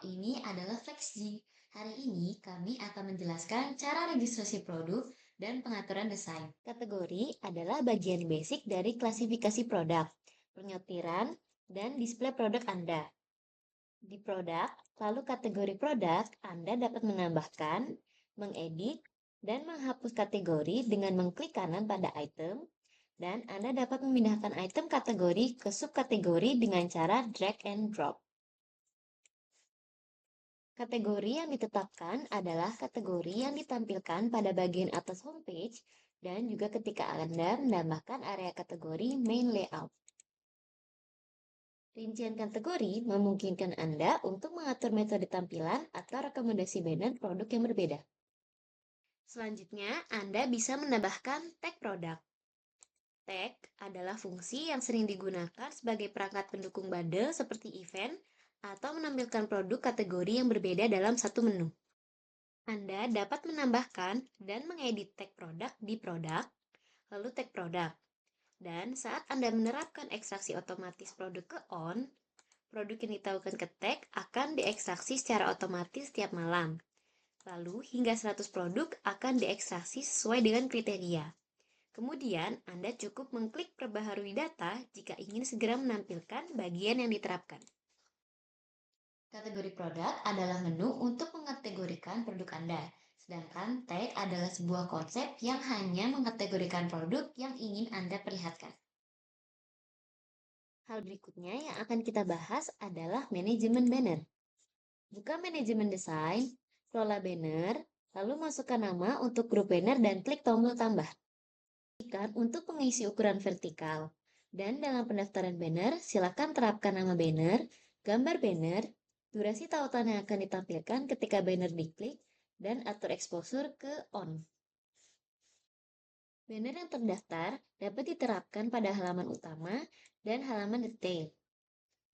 ini adalah FlexG. Hari ini kami akan menjelaskan cara registrasi produk dan pengaturan desain. Kategori adalah bagian basic dari klasifikasi produk, penyortiran, dan display produk Anda. Di produk, lalu kategori produk, Anda dapat menambahkan, mengedit, dan menghapus kategori dengan mengklik kanan pada item, dan Anda dapat memindahkan item kategori ke subkategori dengan cara drag and drop. Kategori yang ditetapkan adalah kategori yang ditampilkan pada bagian atas homepage dan juga ketika Anda menambahkan area kategori main layout. Rincian kategori memungkinkan Anda untuk mengatur metode tampilan atau rekomendasi banner produk yang berbeda. Selanjutnya, Anda bisa menambahkan tag produk. Tag adalah fungsi yang sering digunakan sebagai perangkat pendukung bundle seperti event atau menampilkan produk kategori yang berbeda dalam satu menu. Anda dapat menambahkan dan mengedit tag produk di produk, lalu tag produk. Dan saat Anda menerapkan ekstraksi otomatis produk ke on, produk yang ditaukan ke tag akan diekstraksi secara otomatis setiap malam. Lalu hingga 100 produk akan diekstraksi sesuai dengan kriteria. Kemudian Anda cukup mengklik perbaharui data jika ingin segera menampilkan bagian yang diterapkan. Kategori produk adalah menu untuk mengategorikan produk Anda, sedangkan tag adalah sebuah konsep yang hanya mengategorikan produk yang ingin Anda perlihatkan. Hal berikutnya yang akan kita bahas adalah manajemen banner. Buka manajemen desain, kelola banner, lalu masukkan nama untuk grup banner dan klik tombol tambah. Untuk mengisi ukuran vertikal. Dan dalam pendaftaran banner, silakan terapkan nama banner, gambar banner, durasi tautan yang akan ditampilkan ketika banner diklik, dan atur exposure ke on. Banner yang terdaftar dapat diterapkan pada halaman utama dan halaman detail.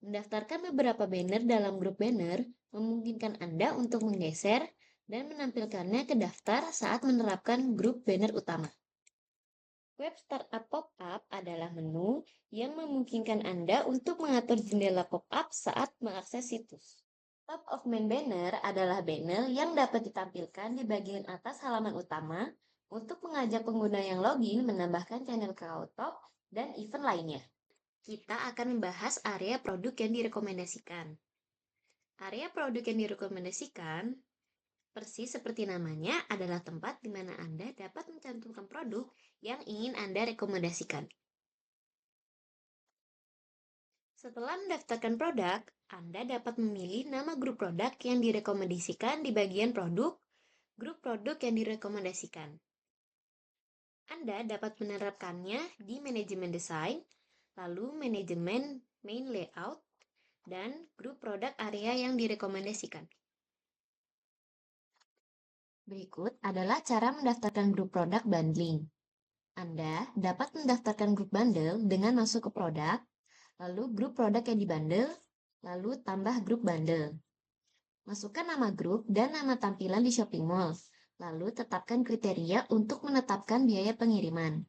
Mendaftarkan beberapa banner dalam grup banner memungkinkan Anda untuk menggeser dan menampilkannya ke daftar saat menerapkan grup banner utama. Web Startup Pop-up adalah menu yang memungkinkan Anda untuk mengatur jendela pop-up saat mengakses situs. Top of Main Banner adalah banner yang dapat ditampilkan di bagian atas halaman utama untuk mengajak pengguna yang login menambahkan channel Kakao Talk dan event lainnya. Kita akan membahas area produk yang direkomendasikan. Area produk yang direkomendasikan persis seperti namanya, adalah tempat di mana Anda dapat mencantumkan produk yang ingin Anda rekomendasikan. Setelah mendaftarkan produk, Anda dapat memilih nama grup produk yang direkomendasikan di bagian produk, grup produk yang direkomendasikan. Anda dapat menerapkannya di manajemen desain, lalu manajemen main layout, dan grup produk area yang direkomendasikan. Berikut adalah cara mendaftarkan grup produk bundling. Anda dapat mendaftarkan grup bundle dengan masuk ke produk, lalu grup produk yang dibundle, lalu tambah grup bundle. Masukkan nama grup dan nama tampilan di shopping mall, lalu tetapkan kriteria untuk menetapkan biaya pengiriman.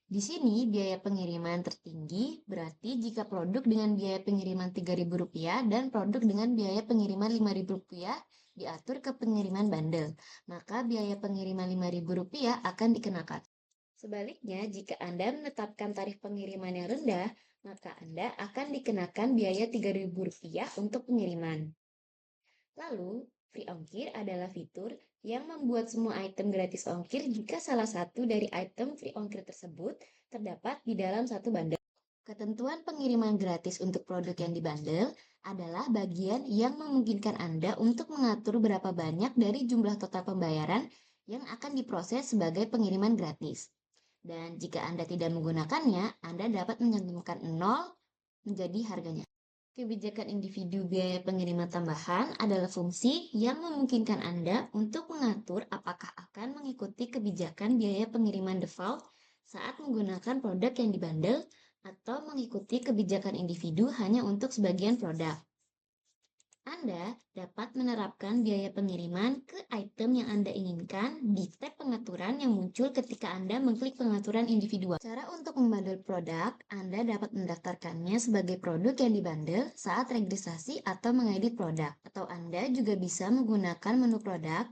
Di sini biaya pengiriman tertinggi berarti jika produk dengan biaya pengiriman Rp3.000 dan produk dengan biaya pengiriman Rp5.000 diatur ke pengiriman bundle, maka biaya pengiriman Rp5.000 akan dikenakan. Sebaliknya, jika Anda menetapkan tarif pengiriman yang rendah, maka Anda akan dikenakan biaya Rp3.000 untuk pengiriman. Lalu, free ongkir adalah fitur yang membuat semua item gratis ongkir jika salah satu dari item free ongkir tersebut terdapat di dalam satu bundle. Ketentuan pengiriman gratis untuk produk yang dibundle adalah bagian yang memungkinkan Anda untuk mengatur berapa banyak dari jumlah total pembayaran yang akan diproses sebagai pengiriman gratis. Dan jika Anda tidak menggunakannya, Anda dapat mencantumkan 0 menjadi harganya. Kebijakan individu biaya pengiriman tambahan adalah fungsi yang memungkinkan Anda untuk mengatur apakah akan mengikuti kebijakan biaya pengiriman default saat menggunakan produk yang dibundle atau mengikuti kebijakan individu hanya untuk sebagian produk. Anda dapat menerapkan biaya pengiriman ke item yang Anda inginkan di tab pengaturan yang muncul ketika Anda mengklik pengaturan individual. Cara untuk membandel produk, Anda dapat mendaftarkannya sebagai produk yang dibandel saat registrasi atau mengedit produk. Atau Anda juga bisa menggunakan menu produk,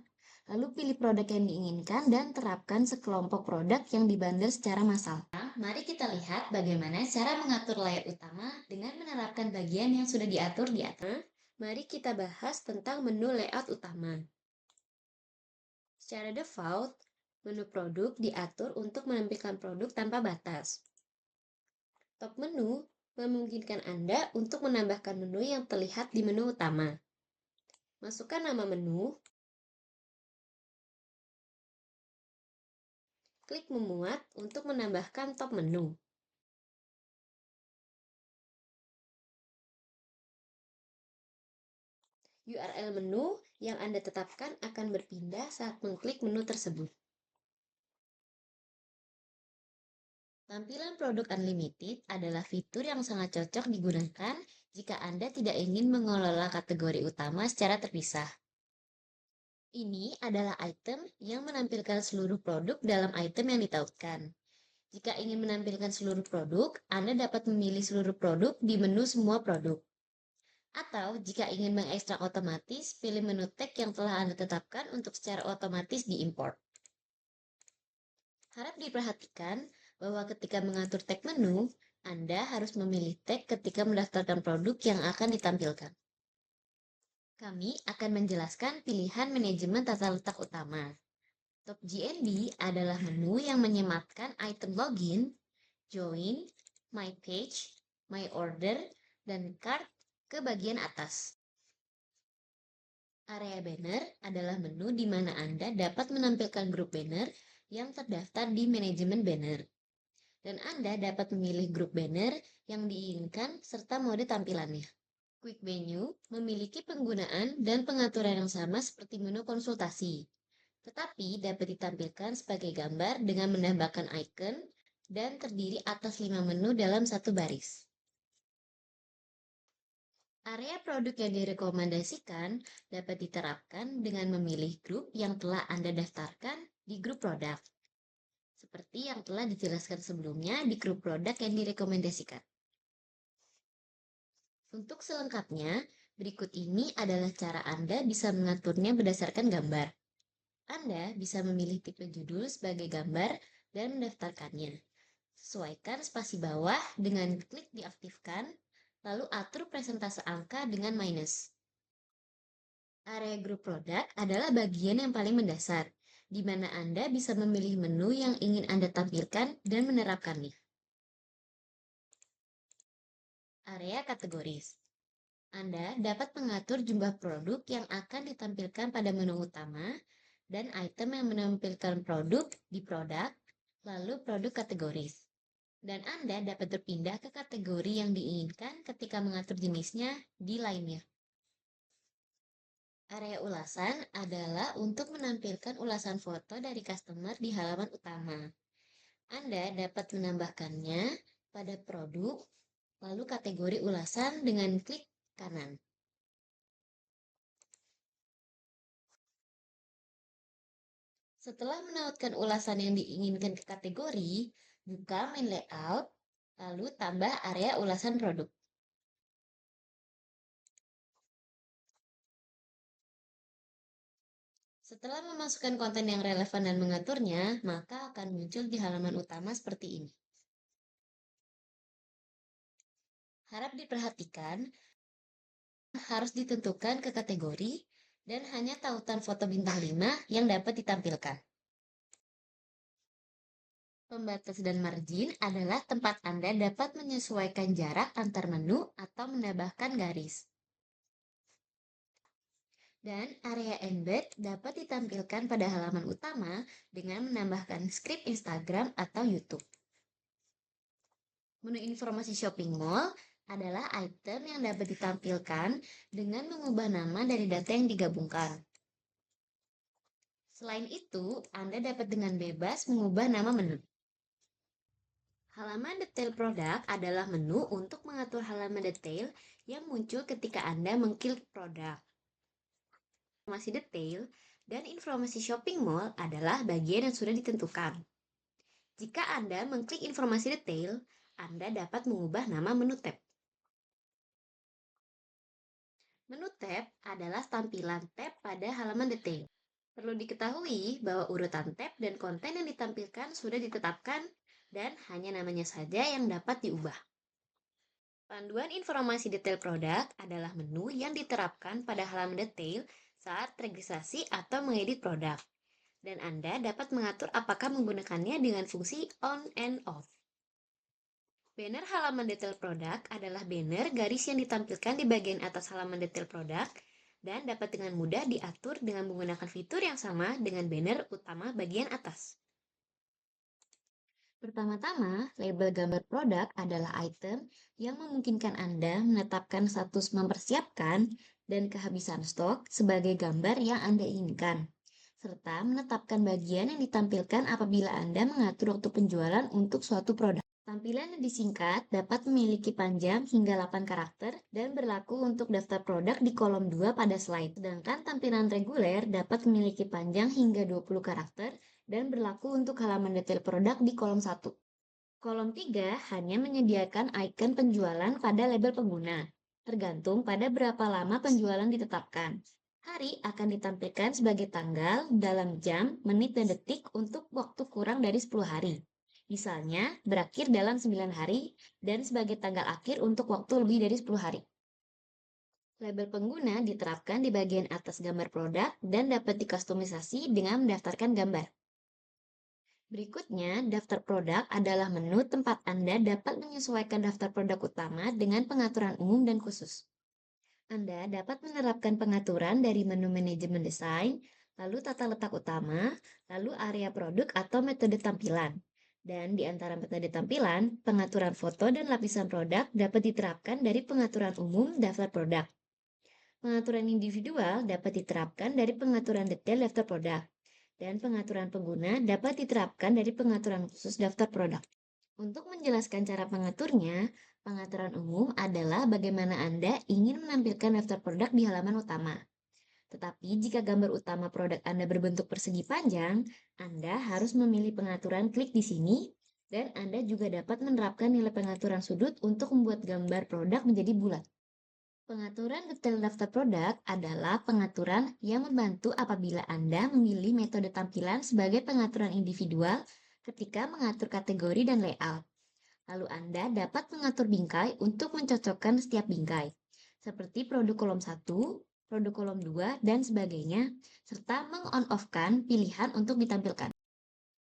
lalu pilih produk yang diinginkan dan terapkan sekelompok produk yang dibandel secara massal. Mari kita lihat bagaimana cara mengatur layout utama dengan menerapkan bagian yang sudah diatur di atas. Mari kita bahas tentang menu layout utama. Secara default, menu produk diatur untuk menampilkan produk tanpa batas. Top menu memungkinkan Anda untuk menambahkan menu yang terlihat di menu utama. Masukkan nama menu, klik memuat untuk menambahkan top menu. URL menu yang Anda tetapkan akan berpindah saat mengklik menu tersebut. Tampilan produk unlimited adalah fitur yang sangat cocok digunakan jika Anda tidak ingin mengelola kategori utama secara terpisah. Ini adalah item yang menampilkan seluruh produk dalam item yang ditautkan. Jika ingin menampilkan seluruh produk, Anda dapat memilih seluruh produk di menu semua produk. Atau jika ingin mengekstrak otomatis, pilih menu tag yang telah Anda tetapkan untuk secara otomatis diimport. Harap diperhatikan bahwa ketika mengatur tag menu, Anda harus memilih tag ketika mendaftarkan produk yang akan ditampilkan. Kami akan menjelaskan pilihan manajemen tata letak utama. Top GNB adalah menu yang menyematkan item login, join, my page, my order, dan cart ke bagian atas. Area banner adalah menu di mana Anda dapat menampilkan grup banner yang terdaftar di manajemen banner. Dan Anda dapat memilih grup banner yang diinginkan serta mode tampilannya. Quick Menu memiliki penggunaan dan pengaturan yang sama seperti menu konsultasi, tetapi dapat ditampilkan sebagai gambar dengan menambahkan icon dan terdiri atas 5 menu dalam satu baris. Area produk yang direkomendasikan dapat diterapkan dengan memilih grup yang telah Anda daftarkan di grup produk, seperti yang telah dijelaskan sebelumnya di grup produk yang direkomendasikan. Untuk selengkapnya, berikut ini adalah cara Anda bisa mengaturnya berdasarkan gambar. Anda bisa memilih tipe judul sebagai gambar dan mendaftarkannya. Sesuaikan spasi bawah dengan klik diaktifkan, lalu atur presentase angka dengan minus. Area grup produk adalah bagian yang paling mendasar, di mana Anda bisa memilih menu yang ingin Anda tampilkan dan menerapkannya. Area kategoris. Anda dapat mengatur jumlah produk yang akan ditampilkan pada menu utama dan item yang menampilkan produk di produk, lalu produk kategoris. Dan Anda dapat berpindah ke kategori yang diinginkan ketika mengatur jenisnya di lainnya. Area ulasan adalah untuk menampilkan ulasan foto dari customer di halaman utama. Anda dapat menambahkannya pada produk, lalu kategori ulasan dengan klik kanan. Setelah menautkan ulasan yang diinginkan ke kategori, buka main layout, lalu tambah area ulasan produk. Setelah memasukkan konten yang relevan dan mengaturnya, maka akan muncul di halaman utama seperti ini. Harap diperhatikan, harus ditentukan ke kategori dan hanya tautan foto bintang 5 yang dapat ditampilkan. Pembatas dan margin adalah tempat Anda dapat menyesuaikan jarak antar menu atau menambahkan garis. Dan area embed dapat ditampilkan pada halaman utama dengan menambahkan skrip Instagram atau YouTube. Menu informasi shopping mall adalah item yang dapat ditampilkan dengan mengubah nama dari data yang digabungkan. Selain itu, Anda dapat dengan bebas mengubah nama menu. Halaman detail produk adalah menu untuk mengatur halaman detail yang muncul ketika Anda mengklik produk. Informasi detail dan informasi shopping mall adalah bagian yang sudah ditentukan. Jika Anda mengklik informasi detail, Anda dapat mengubah nama menu tab. Menu tab adalah tampilan tab pada halaman detail. Perlu diketahui bahwa urutan tab dan konten yang ditampilkan sudah ditetapkan dan hanya namanya saja yang dapat diubah. Panduan informasi detail produk adalah menu yang diterapkan pada halaman detail saat registrasi atau mengedit produk. Dan Anda dapat mengatur apakah menggunakannya dengan fungsi on and off. Banner halaman detail produk adalah banner garis yang ditampilkan di bagian atas halaman detail produk dan dapat dengan mudah diatur dengan menggunakan fitur yang sama dengan banner utama bagian atas. Pertama-tama, label gambar produk adalah item yang memungkinkan Anda menetapkan status mempersiapkan dan kehabisan stok sebagai gambar yang Anda inginkan, serta menetapkan bagian yang ditampilkan apabila Anda mengatur waktu penjualan untuk suatu produk. Tampilan yang disingkat dapat memiliki panjang hingga 8 karakter dan berlaku untuk daftar produk di kolom 2 pada slide. Sedangkan tampilan reguler dapat memiliki panjang hingga 20 karakter dan berlaku untuk halaman detail produk di kolom 1. Kolom 3 hanya menyediakan icon penjualan pada label pengguna, tergantung pada berapa lama penjualan ditetapkan. Hari akan ditampilkan sebagai tanggal dalam jam, menit, dan detik untuk waktu kurang dari 10 hari. Misalnya, berakhir dalam 9 hari dan sebagai tanggal akhir untuk waktu lebih dari 10 hari. Label pengguna diterapkan di bagian atas gambar produk dan dapat dikustomisasi dengan mendaftarkan gambar. Berikutnya, daftar produk adalah menu tempat Anda dapat menyesuaikan daftar produk utama dengan pengaturan umum dan khusus. Anda dapat menerapkan pengaturan dari menu manajemen desain, lalu tata letak utama, lalu area produk atau metode tampilan. Dan di antara metode tampilan, pengaturan foto dan lapisan produk dapat diterapkan dari pengaturan umum daftar produk. Pengaturan individual dapat diterapkan dari pengaturan detail daftar produk. Dan pengaturan pengguna dapat diterapkan dari pengaturan khusus daftar produk. Untuk menjelaskan cara mengaturnya, pengaturan umum adalah bagaimana Anda ingin menampilkan daftar produk di halaman utama. Tetapi jika gambar utama produk Anda berbentuk persegi panjang, Anda harus memilih pengaturan klik di sini, dan Anda juga dapat menerapkan nilai pengaturan sudut untuk membuat gambar produk menjadi bulat. Pengaturan detail daftar produk adalah pengaturan yang membantu apabila Anda memilih metode tampilan sebagai pengaturan individual ketika mengatur kategori dan layout. Lalu Anda dapat mengatur bingkai untuk mencocokkan setiap bingkai, seperti produk kolom 1, produk kolom 2, dan sebagainya, serta meng-on-off-kan pilihan untuk ditampilkan.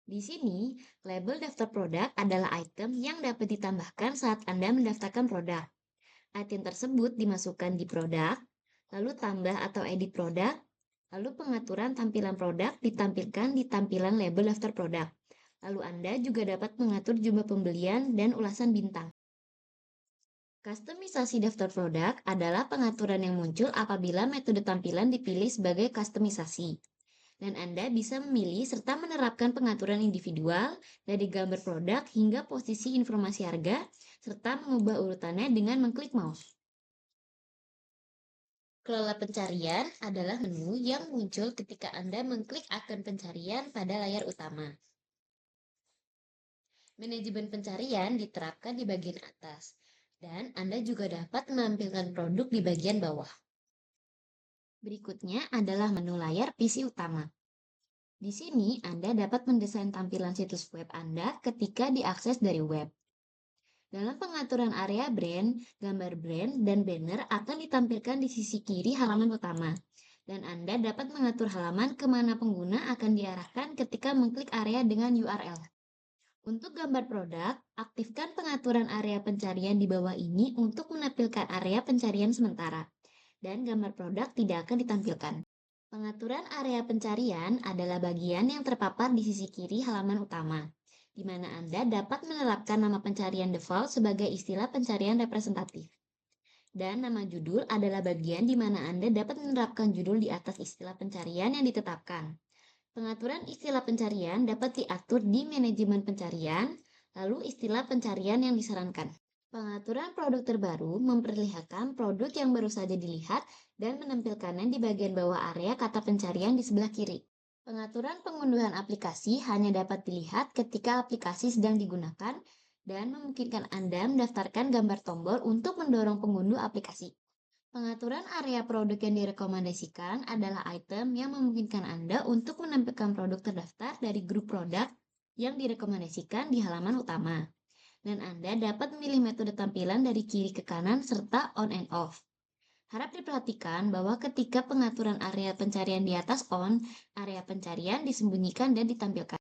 Di sini, label daftar produk adalah item yang dapat ditambahkan saat Anda mendaftarkan produk. Item tersebut dimasukkan di produk, lalu tambah atau edit produk, lalu pengaturan tampilan produk ditampilkan di tampilan label daftar produk. Lalu Anda juga dapat mengatur jumlah pembelian dan ulasan bintang. Kustomisasi daftar produk adalah pengaturan yang muncul apabila metode tampilan dipilih sebagai kustomisasi. Dan Anda bisa memilih serta menerapkan pengaturan individual dari gambar produk hingga posisi informasi harga, serta mengubah urutannya dengan mengklik mouse. Kelola pencarian adalah menu yang muncul ketika Anda mengklik ikon pencarian pada layar utama. Manajemen pencarian diterapkan di bagian atas, dan Anda juga dapat menampilkan produk di bagian bawah. Berikutnya adalah menu layar PC utama. Di sini Anda dapat mendesain tampilan situs web Anda ketika diakses dari web. Dalam pengaturan area brand, gambar brand dan banner akan ditampilkan di sisi kiri halaman utama. Dan Anda dapat mengatur halaman kemana pengguna akan diarahkan ketika mengklik area dengan URL. Untuk gambar produk, aktifkan pengaturan area pencarian di bawah ini untuk menampilkan area pencarian sementara. Dan gambar produk tidak akan ditampilkan. Pengaturan area pencarian adalah bagian yang terpapar di sisi kiri halaman utama, di mana Anda dapat menerapkan nama pencarian default sebagai istilah pencarian representatif. Dan nama judul adalah bagian di mana Anda dapat menerapkan judul di atas istilah pencarian yang ditetapkan. Pengaturan istilah pencarian dapat diatur di manajemen pencarian, lalu istilah pencarian yang disarankan. Pengaturan produk terbaru memperlihatkan produk yang baru saja dilihat dan menampilkannya di bagian bawah area kata pencarian di sebelah kiri. Pengaturan pengunduhan aplikasi hanya dapat dilihat ketika aplikasi sedang digunakan dan memungkinkan Anda mendaftarkan gambar tombol untuk mendorong pengunduh aplikasi. Pengaturan area produk yang direkomendasikan adalah item yang memungkinkan Anda untuk menampilkan produk terdaftar dari grup produk yang direkomendasikan di halaman utama. Dan Anda dapat memilih metode tampilan dari kiri ke kanan serta on and off. Harap diperhatikan bahwa ketika pengaturan area pencarian di atas on, area pencarian disembunyikan dan ditampilkan.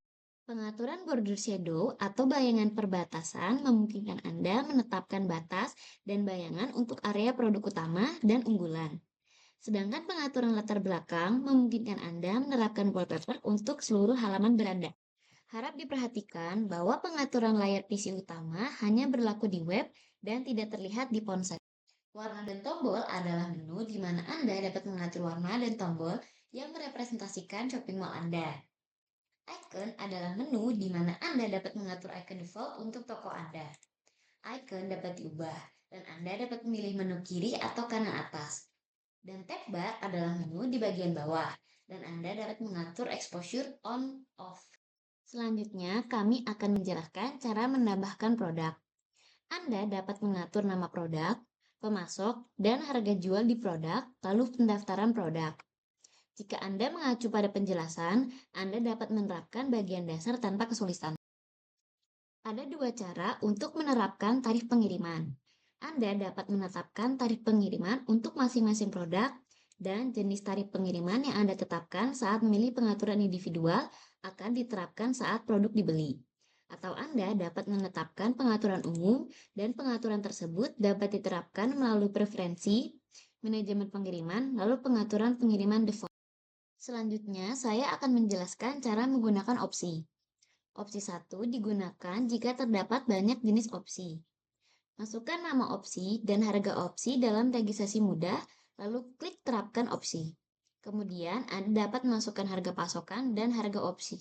Pengaturan border shadow atau bayangan perbatasan memungkinkan Anda menetapkan batas dan bayangan untuk area produk utama dan unggulan. Sedangkan pengaturan latar belakang memungkinkan Anda menerapkan wallpaper untuk seluruh halaman beranda. Harap diperhatikan bahwa pengaturan layar PC utama hanya berlaku di web dan tidak terlihat di ponsel. Warna dan tombol adalah menu di mana Anda dapat mengatur warna dan tombol yang merepresentasikan shopping mall Anda. Icon adalah menu di mana Anda dapat mengatur icon default untuk toko Anda. Icon dapat diubah, dan Anda dapat memilih menu kiri atau kanan atas. Dan tab bar adalah menu di bagian bawah, dan Anda dapat mengatur exposure on/off. Selanjutnya, kami akan menjelaskan cara menambahkan produk. Anda dapat mengatur nama produk, pemasok, dan harga jual di produk, lalu pendaftaran produk. Jika Anda mengacu pada penjelasan, Anda dapat menerapkan bagian dasar tanpa kesulitan. Ada dua cara untuk menerapkan tarif pengiriman. Anda dapat menetapkan tarif pengiriman untuk masing-masing produk dan jenis tarif pengiriman yang Anda tetapkan saat memilih pengaturan individual akan diterapkan saat produk dibeli. Atau Anda dapat menetapkan pengaturan umum dan pengaturan tersebut dapat diterapkan melalui preferensi, manajemen pengiriman, lalu pengaturan pengiriman default. Selanjutnya, saya akan menjelaskan cara menggunakan opsi. Opsi 1 digunakan jika terdapat banyak jenis opsi. Masukkan nama opsi dan harga opsi dalam registrasi mudah, lalu klik terapkan opsi. Kemudian, Anda dapat memasukkan harga pasokan dan harga opsi.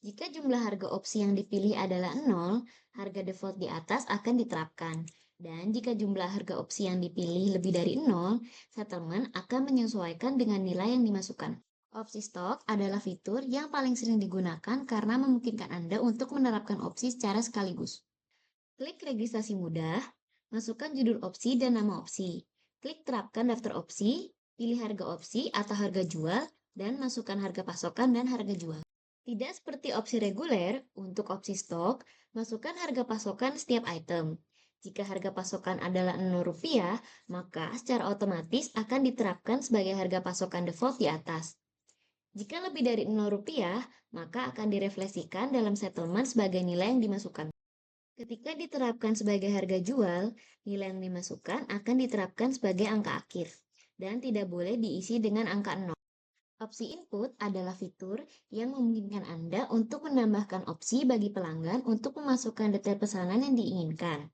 Jika jumlah harga opsi yang dipilih adalah 0, harga default di atas akan diterapkan. Dan jika jumlah harga opsi yang dipilih lebih dari 0, settlement akan menyesuaikan dengan nilai yang dimasukkan. Opsi stok adalah fitur yang paling sering digunakan karena memungkinkan Anda untuk menerapkan opsi secara sekaligus. Klik registrasi mudah, masukkan judul opsi dan nama opsi. Klik terapkan daftar opsi, pilih harga opsi atau harga jual, dan masukkan harga pasokan dan harga jual. Tidak seperti opsi reguler, untuk opsi stok, masukkan harga pasokan setiap item. Jika harga pasokan adalah Rp0, maka secara otomatis akan diterapkan sebagai harga pasokan default di atas. Jika lebih dari Rp0, maka akan direfleksikan dalam settlement sebagai nilai yang dimasukkan. Ketika diterapkan sebagai harga jual, nilai yang dimasukkan akan diterapkan sebagai angka akhir dan tidak boleh diisi dengan angka 0. Opsi input adalah fitur yang memungkinkan Anda untuk menambahkan opsi bagi pelanggan untuk memasukkan detail pesanan yang diinginkan.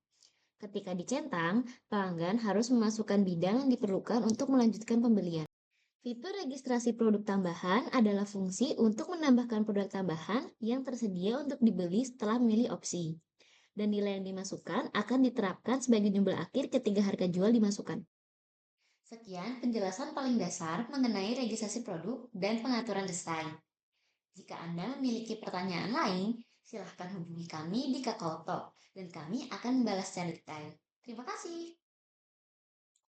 Ketika dicentang, pelanggan harus memasukkan bidang yang diperlukan untuk melanjutkan pembelian. Fitur registrasi produk tambahan adalah fungsi untuk menambahkan produk tambahan yang tersedia untuk dibeli setelah memilih opsi. Dan nilai yang dimasukkan akan diterapkan sebagai jumlah akhir ketika harga jual dimasukkan. Sekian penjelasan paling dasar mengenai registrasi produk dan pengaturan desain. Jika Anda memiliki pertanyaan lain, silahkan hubungi kami di Kakao Talk dan kami akan membalas secara detail. Terima kasih.